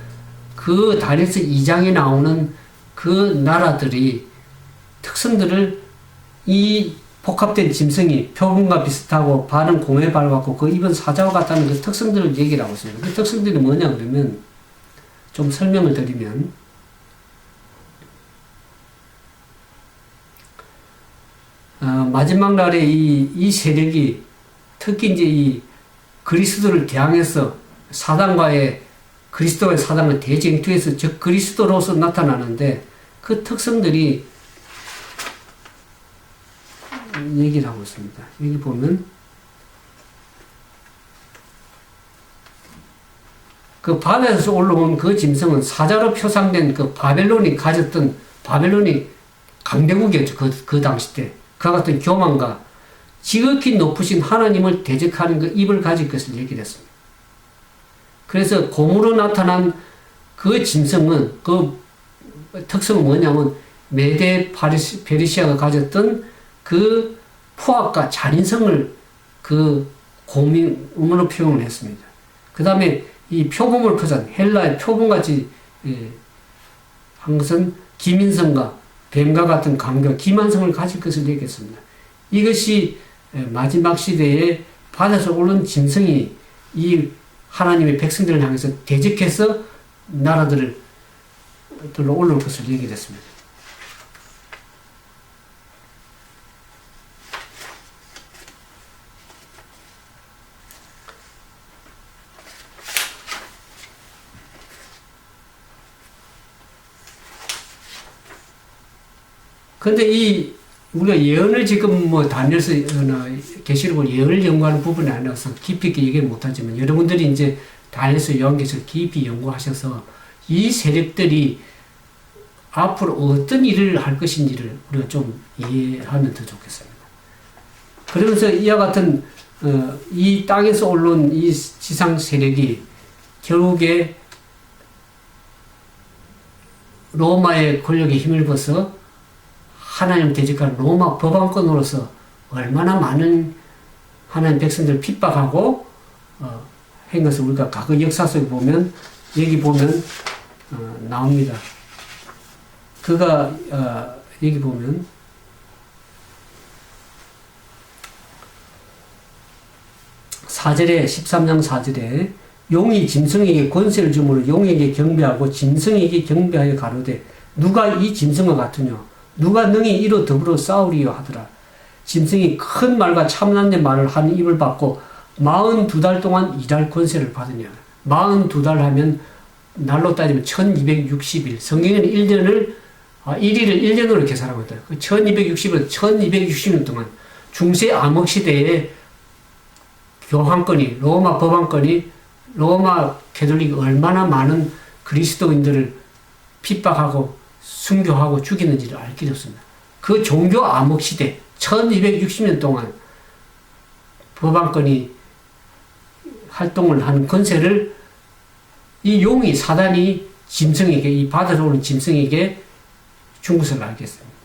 그 다니엘서 2장에 나오는 그 나라들이 특성들을 이 복합된 짐승이 표범과 비슷하고 발은 곰의 발 같고 그 입은 사자와 같다는 그 특성들을 얘기를 하고 있습니다. 그 특성들이 뭐냐 그러면 좀 설명을 드리면 마지막 날에 이 세력이 특히 이제 이 그리스도를 대항해서 그리스도의 사단과 대쟁투에서 즉 그리스도로서 나타나는데 그 특성들이 얘기를 하고 있습니다. 여기 보면 그 바다에서 올라온 그 짐승은 사자로 표상된 그 바벨론이 강대국이었죠. 그 당시 때. 그와 같은 교만과 지극히 높으신 하나님을 대적하는 그 입을 가질 것을 얘기를 했습니다. 그래서 곰으로 나타난 그 짐승은, 그 특성은 뭐냐면 메데 페르시아가 가졌던 그 포악과 잔인성을 그 곰으로 표현을 했습니다. 그 다음에 이 표범을 표산, 헬라의 표범같이 한 것은 기민성과 뱀과 같은 감과 기만성을 가질 것을 얘기했습니다. 이것이 마지막 시대에 바다에서 오른 짐승이 이 하나님의 백성들을 향해서 대적해서 나라들로 올라올 것을 얘기를 했습니다. 근데 우리가 예언을 지금 다니엘서나 계시록을 예언을 연구하는 부분이 아니라서 깊이 있게 얘기를 못하지만 여러분들이 이제 다니엘서 요한계시를 깊이 연구하셔서 이 세력들이 앞으로 어떤 일을 할 것인지를 우리가 좀 이해하면 더 좋겠습니다. 그러면서 이와 같은 이 땅에서 올라온 이 지상 세력이 결국에 로마의 권력에 힘을 입어서 하나님 대적하는 로마 법왕권으로서 얼마나 많은 하나님 백성들을 핍박하고 한 것을 우리가 과거 역사 속에 보면 여기 보면 나옵니다. 그가 여기 보면 사절에 13장 4절에 용이 짐승에게 권세를 주므로 용에게 경배하고 짐승에게 경배하여 가로되 누가 이 짐승과 같으뇨 누가 능히 이로 더불어 싸우리요 하더라. 짐승이 큰 말과 참난의 말을 한 입을 받고 42달 동안 일할 권세를 받으냐. 42달 하면 날로 따지면 1260일. 성경에는 1일을 1년으로 계산하고 있다. 1260일, 1260년 동안 중세 암흑 시대에 교황권이, 로마 법왕권이, 로마 캐톨릭이 얼마나 많은 그리스도인들을 핍박하고 순교하고 죽이는지를 알게 됐습니다. 그 종교 암흑 시대, 1260년 동안 법왕권이 활동을 한 권세를 이 용이, 사단이 짐승에게, 이 바다로 오는 짐승에게 준 것을 알겠습니다.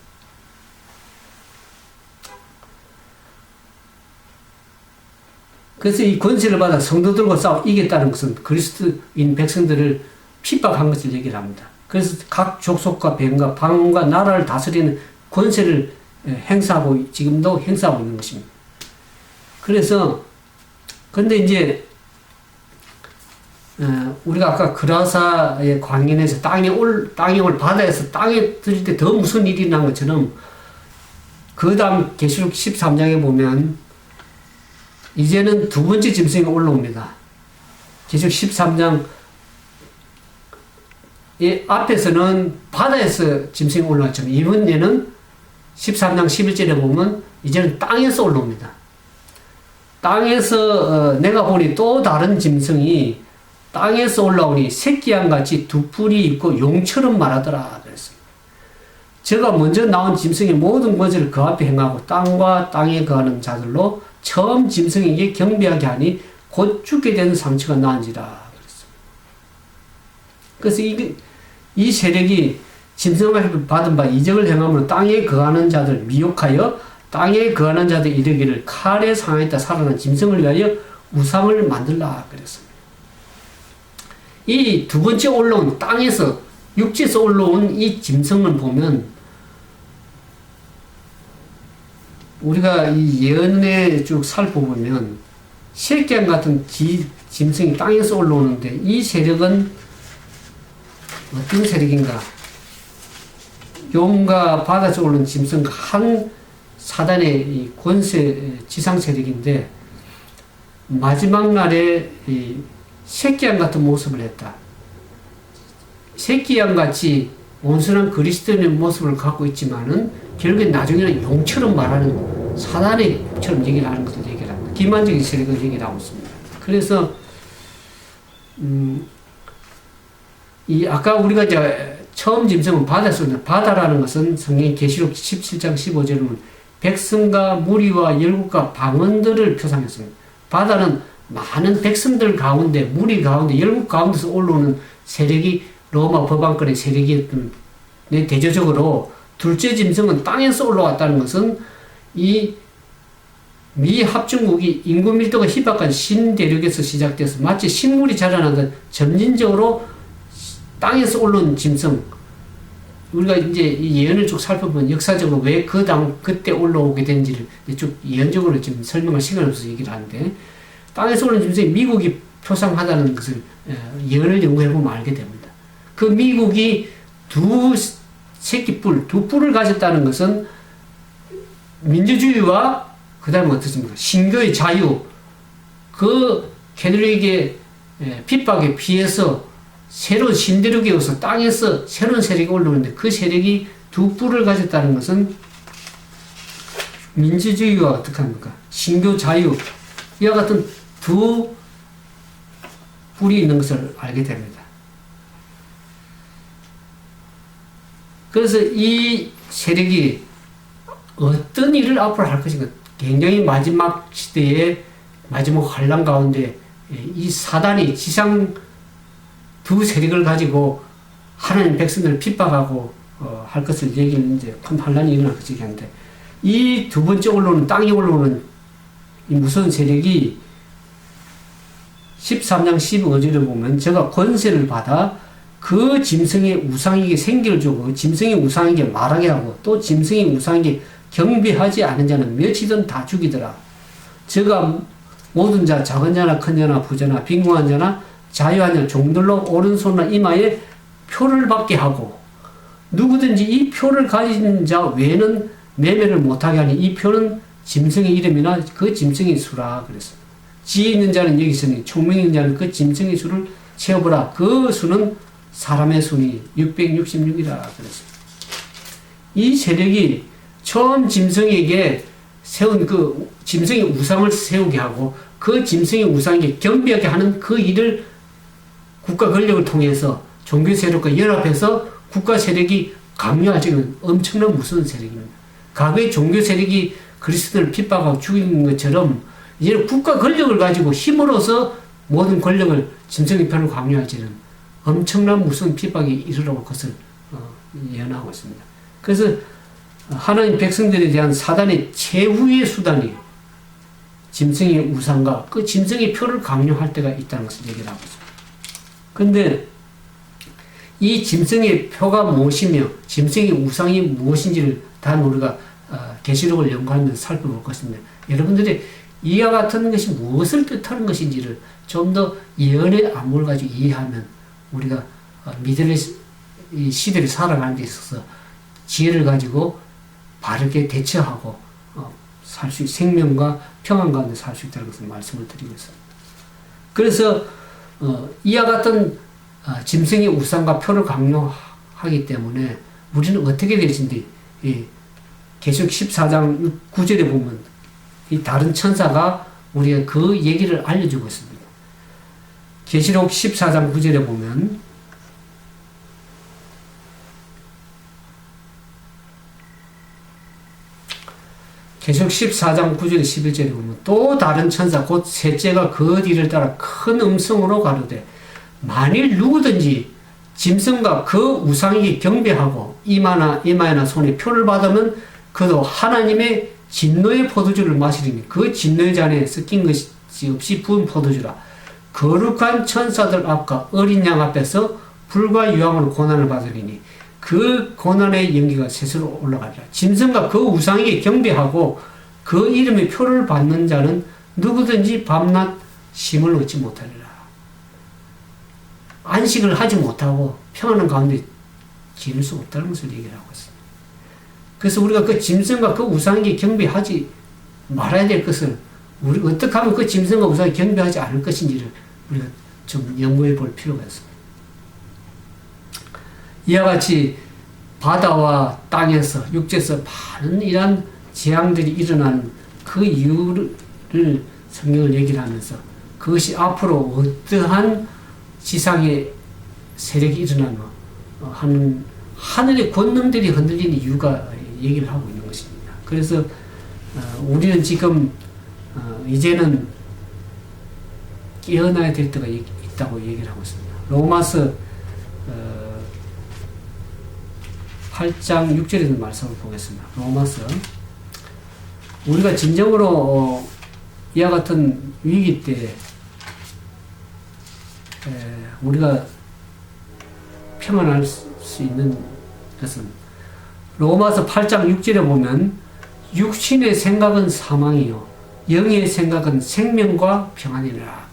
그래서 이 권세를 받아 성도들과 싸워 이겼다는 것은 그리스도인 백성들을 핍박한 것을 얘기를 합니다. 그래서 각 족속과 뱀과 방언과 나라를 다스리는 권세를 행사하고 지금도 행사하고 있는 것입니다. 그래서 근데 이제 우리가 아까 그라사의 광인에서 땅에 올 바다에서 땅에 들일 때 더 무서운 일이 난 것처럼 그 다음 계시록 13장에 보면 이제는 두 번째 짐승이 올라옵니다. 계시록 13장 이 앞에서는 바다에서 짐승이 올라왔지만 이번에는 13장 11절에 보면 이제는 땅에서 올라옵니다. 땅에서 내가 보니 또 다른 짐승이 땅에서 올라오니 새끼양같이 두 뿔이 있고 용처럼 말하더라 그랬습니다. 저가 먼저 나온 짐승의 모든 것을 그 앞에 행하고 땅과 땅에 거하는 자들로 처음 짐승에게 경배하게 하니 곧 죽게 되는 상처가 나은지라 그랬습니다. 그래서 이 세력이 짐승을 받은 바 이적을 행함으로 땅에 거하는 자들 미혹하여 땅에 거하는 자들 이르기를 칼에 상하였다 살아난 짐승을 위하여 우상을 만들라 그랬습니다. 이 두 번째 올라온 땅에서 육지에서 올라온 이 짐승을 보면 우리가 이 예언에 쭉 살펴보면 새끼양 같은 짐승이 땅에서 올라오는데 이 세력은 어떤 세력인가? 용과 바다에서 올라온 짐승과 한 사단의 이 권세 지상 세력인데 마지막 날에 이 새끼양 같은 모습을 했다. 새끼양 같이 온순한 그리스도인의 모습을 갖고 있지만은 결국에 나중에는 용처럼 말하는 사단의처럼 얘기를 하는 것을 얘기를 합니다. 기만적인 세력을 얘기를 하고 있습니다. 그래서 이 아까 우리가 이제 처음 짐승은 바다였습니다. 바다라는 것은 성경 계시록 17장 15절에 보면 백성과 무리와 열국과 방언들을 표상했습니다. 바다는 많은 백성들 가운데, 무리 가운데, 열국 가운데서 올라오는 세력이 로마 법왕권의 세력이었던, 대조적으로 둘째 짐승은 땅에서 올라왔다는 것은 이 미 합중국이 인구 밀도가 희박한 신대륙에서 시작돼서 마치 식물이 자라나듯 점진적으로 땅에서 올라온 짐승, 우리가 이제 이 예언을 쭉 살펴보면 역사적으로 왜 그때 올라오게 된지를 쭉 예언적으로 지금 설명할 시간이 없어서 얘기를 하는데, 땅에서 올라온 짐승이 미국이 표상하다는 것을 예언을 연구해보면 알게 됩니다. 그 미국이 두 뿔을 가졌다는 것은 민주주의와 그 다음에 어떻습니까? 신교의 자유, 그 캐톨릭의 핍박에 피해서 새로운 신대륙에 와서 땅에서 새로운 세력이 올라오는데 그 세력이 두 뿔을 가졌다는 것은 민주주의와 어떻게 합니까? 신교 자유, 이와 같은 두 뿔이 있는 것을 알게 됩니다. 그래서 이 세력이 어떤 일을 앞으로 할 것인가, 굉장히 마지막 시대의 마지막 환란 가운데 이 사단이 지상 두 세력을 가지고 하나님 백성들을 핍박하고 할 것을 얘기는 이제 큰 환란이 일어날 것을 얘기하는데, 이 두 번째 올라오는, 땅에 올라오는 이 무서운 세력이 13장 15절에 보면 제가 권세를 받아 그 짐승의 우상에게 생기를 주고 짐승의 우상에게 말하게 하고 또 짐승의 우상에게 경배하지 않은 자는 몇이든 다 죽이더라. 제가 모든 자, 작은 자나 큰 자나 부자나 빈궁한 자나 자유한 자 종들로 오른손이나 이마에 표를 받게 하고 누구든지 이 표를 가진 자 외에는 매매를 못하게 하니 이 표는 짐승의 이름이나 그 짐승의 수라 그랬습니다. 지혜 있는 자는 여기 있으니 총명 있는 자는 그 짐승의 수를 채워보라. 그 수는 사람의 수니 666이라 그랬습니다. 이 세력이 처음 짐승에게 세운 그 짐승의 우상을 세우게 하고 그 짐승의 우상에게 경배하게 하는 그 일을 국가 권력을 통해서 종교 세력과 연합해서 국가 세력이 강요하지는 엄청난 무서운 세력입니다. 과거의 종교 세력이 그리스도를 핍박하고 죽이는 것처럼 이제는 국가 권력을 가지고 힘으로써 모든 권력을 짐승의 편을 강요할지는 엄청난 무서운 핍박이 이르러올 것을 예언하고 있습니다. 그래서 하나님 백성들에 대한 사단의 최후의 수단이 짐승의 우상과 그 짐승의 표를 강요할 때가 있다는 것을 얘기를 하고 있습니다. 그런데 이 짐승의 표가 무엇이며 짐승의 우상이 무엇인지를 다 우리가 계시록을 연구하면서 살펴볼 것입니다. 여러분들이 이와 같은 것이 무엇을 뜻하는 것인지를 좀 더 예언의 안목을 가지고 이해하면 우리가 믿음의 시대를 살아가는 데 있어서 지혜를 가지고 바르게 대처하고 살 수, 생명과 평안 가운데 살 수 있다는 것을 말씀을 드리고 있습니다. 그래서 이와 같은 짐승의 우상과 표를 강요하기 때문에 우리는 어떻게 될지 계시록 14장 9절에 보면 이 다른 천사가 우리가 그 얘기를 알려주고 있습니다. 계시록 14장 9절에 보면 계시록 14장 9절 11절에 보면 또 다른 천사 곧 셋째가 그 뒤를 따라 큰 음성으로 가로되 만일 누구든지 짐승과 그 우상에게 경배하고 이마나 손에 표를 받으면 그도 하나님의 진노의 포도주를 마시리니 그 진노의 잔에 섞인 것이 없이 부은 포도주라. 거룩한 천사들 앞과 어린 양 앞에서 불과 유황으로 고난을 받으리니 그 고난의 연기가 셋으로 올라가리라. 짐승과 그 우상에게 경배하고 그 이름의 표를 받는 자는 누구든지 밤낮 쉼을 얻지 못하리라. 안식을 하지 못하고 평안한 가운데 지낼 수 없다는 것을 얘기를 하고 있습니다. 그래서 우리가 그 짐승과 그 우상에게 경배하지 말아야 될 것을 우리가 어떻게 하면 그 짐승과 우상에 경배하지 않을 것인지를 우리가 좀 연구해 볼 필요가 있습니다. 이와 같이 바다와 땅에서 육지에서 많은 이러한 재앙들이 일어나는 그 이유를 성경을 얘기를 하면서 그것이 앞으로 어떠한 지상의 세력이 일어나며 하는 하늘의 권능들이 흔들리는 이유가 얘기를 하고 있는 것입니다. 그래서 우리는 지금 이제는 깨어나야 될 때가 있다고 얘기를 하고 있습니다. 로마서 8장 6절에 있는 말씀을 보겠습니다. 로마서 우리가 진정으로 이와 같은 위기 때 우리가 평안할 수 있는 것은 로마서 8장 6절에 보면 육신의 생각은 사망이요 영의 생각은 생명과 평안이라.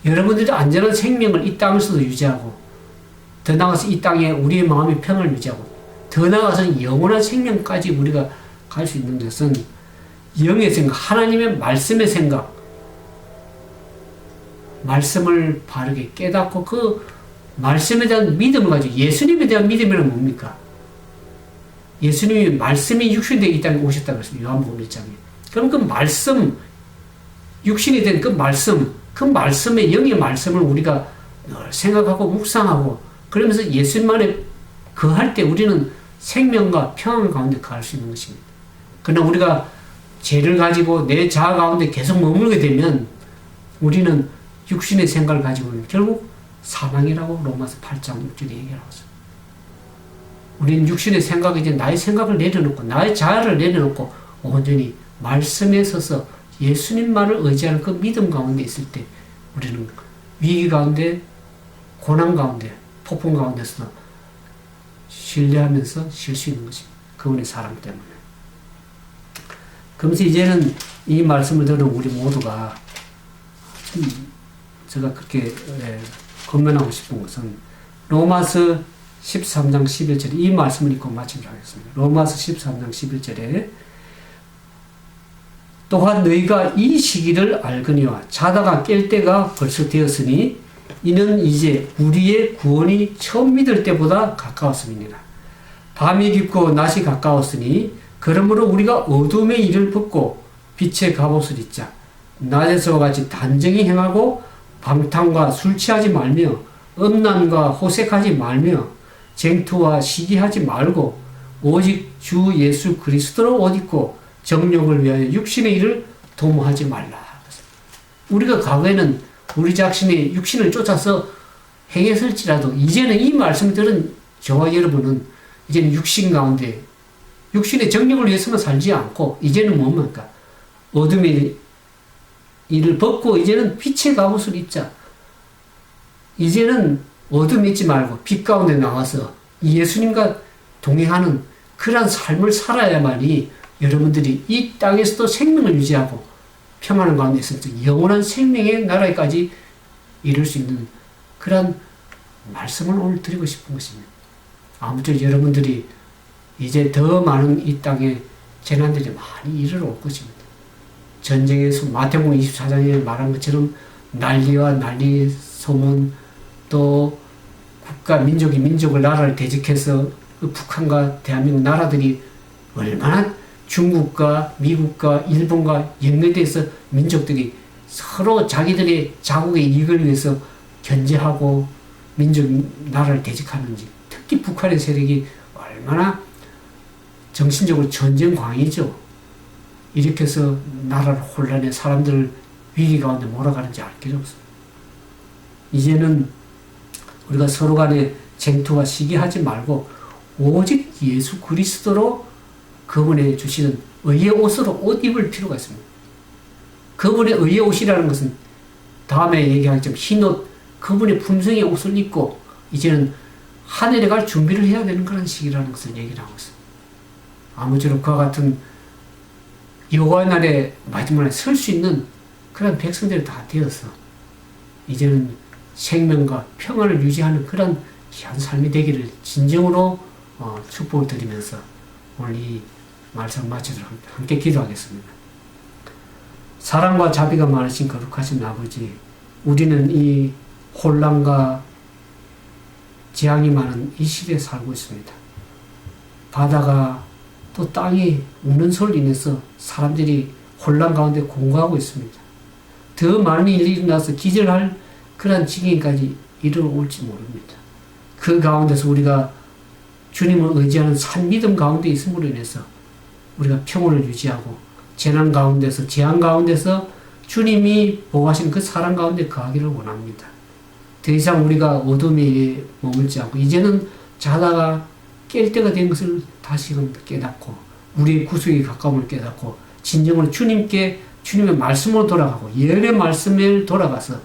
여러분들이 안전한 생명을 이 땅에서도 유지하고 더 나아가서 이 땅에 우리의 마음의 평안을 유지하고 더 나아가서 영원한 생명까지 우리가 갈 수 있는 것은 영의 생각, 하나님의 말씀의 생각, 말씀을 바르게 깨닫고 그 말씀에 대한 믿음을 가지고 예수님에 대한 믿음이란 뭡니까? 예수님이 말씀이 육신되어 이 땅에 오셨다고 했습니다. 요한복음 1장에. 그럼 그 말씀, 육신이 된 그 말씀, 그 말씀의 영의 말씀을 우리가 생각하고 묵상하고 그러면서 예수님만에 거할 때 우리는 생명과 평안 가운데 거할 수 있는 것입니다. 그러나 우리가 죄를 가지고 내 자아 가운데 계속 머물게 되면 우리는 육신의 생각을 가지고는 결국 사망이라고 로마서 8장 6절에 얘기하고 있어요. 우리는 육신의 생각에 이제 나의 생각을 내려놓고 나의 자아를 내려놓고 온전히 말씀에 서서 예수님만을 의지하는 그 믿음 가운데 있을 때 우리는 위기 가운데 고난 가운데 폭풍 가운데서 신뢰하면서 쉴 수 있는 것입니다. 그분의 사랑 때문에. 그러면서 이제는 이 말씀을 들은 우리 모두가 제가 그렇게 권면하고 싶은 것은 로마서 13장 11절에 이 말씀을 읽고 마치도록 하겠습니다. 로마서 13장 11절에 또한 너희가 이 시기를 알거니와 자다가 깰 때가 벌써 되었으니 이는 이제 우리의 구원이 처음 믿을 때보다 가까웠음이니라. 밤이 깊고 낮이 가까웠으니 그러므로 우리가 어둠의 일을 벗고 빛의 갑옷을 입자. 낮에서와 같이 단정히 행하고 방탕과 술 취하지 말며 음란과 호색하지 말며 쟁투와 시기하지 말고 오직 주 예수 그리스도로 옷 입고 정욕을 위하여 육신의 일을 도모하지 말라. 우리가 과거에는 우리 자신의 육신을 쫓아서 행했을지라도 이제는 이 말씀을 들은 저와 여러분은 이제는 육신 가운데 육신의 정욕을 위해서만 살지 않고 이제는 뭡니까? 어둠의 일을 벗고 이제는 빛의 갑옷을 입자. 이제는 어둠에 있지 말고 빛 가운데 나와서 예수님과 동행하는 그러한 삶을 살아야만이 여러분들이 이 땅에서도 생명을 유지하고 평안한 가운데 있어서 영원한 생명의 나라에까지 이룰 수 있는 그러한 말씀을 오늘 드리고 싶은 것입니다. 아무쪼록 여러분들이 이제 더 많은 이 땅에 재난들이 많이 일어날 것입니다. 전쟁에서 마태복음 24장에 말한 것처럼 난리와 난리 소문 또 국가 민족이 민족을 나라를 대적해서 그 북한과 대한민국 나라들이 얼마나 중국과 미국과 일본과 연계돼서 민족들이 서로 자기들의 자국의 이익을 위해서 견제하고 민족 나라를 대적하는지 특히 북한의 세력이 얼마나 정신적으로 전쟁광이죠. 이렇게 해서 나라를 혼란해 사람들을 위기 가운데 몰아가는지 알 길이 없습니다. 이제는 우리가 서로 간에 쟁투와 시기하지 말고 오직 예수 그리스도로 그분의 주시는 의의 옷으로 옷 입을 필요가 있습니다. 그분의 의의 옷이라는 것은 다음에 얘기하겠지만 흰옷, 그분의 품성의 옷을 입고 이제는 하늘에 갈 준비를 해야 되는 그런 시기라는 것을 얘기를 하고 있습니다. 아무쪼록 그와 같은 여호와의 날에 마지막에 설 수 있는 그런 백성들이 다 되어서 이제는 생명과 평안을 유지하는 그런 귀한 삶이 되기를 진정으로 축복을 드리면서 오늘 이 말씀 마치도록 함께 기도하겠습니다. 사랑과 자비가 많으신 거룩하신 아버지, 우리는 이 혼란과 재앙이 많은 이 시대에 살고 있습니다. 바다가 또 땅이 우는 소리로 인해서 사람들이 혼란 가운데 공고하고 있습니다. 더 많은 일이 일어나서 기절할 그런 지경까지 이르러올지 모릅니다. 그 가운데서 우리가 주님을 의지하는 산 믿음 가운데 있음으로 인해서 우리가 평온을 유지하고 재난 가운데서 재앙 가운데서 주님이 보호하신 그 사랑 가운데 거하기를 원합니다. 더 이상 우리가 어둠에 머물지 않고 이제는 자다가 깰 때가 된 것을 다시금 깨닫고 우리의 구속에 가까움을 깨닫고 진정으로 주님께 주님의 말씀으로 돌아가고 예언의 말씀에 돌아가서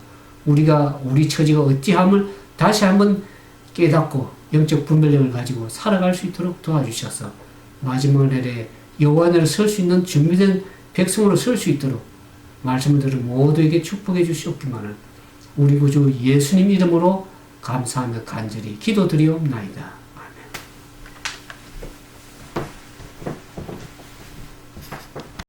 우리가 우리 처지가 어찌함을 다시 한번 깨닫고 영적 분별력을 가지고 살아갈 수 있도록 도와주셔서 마지막 날에 여호와 안에 설 수 있는 준비된 백성으로 설 수 있도록 말씀을 들은 모두에게 축복해 주시옵기만을 우리 구주 예수님 이름으로 감사하며 간절히 기도드리옵나이다.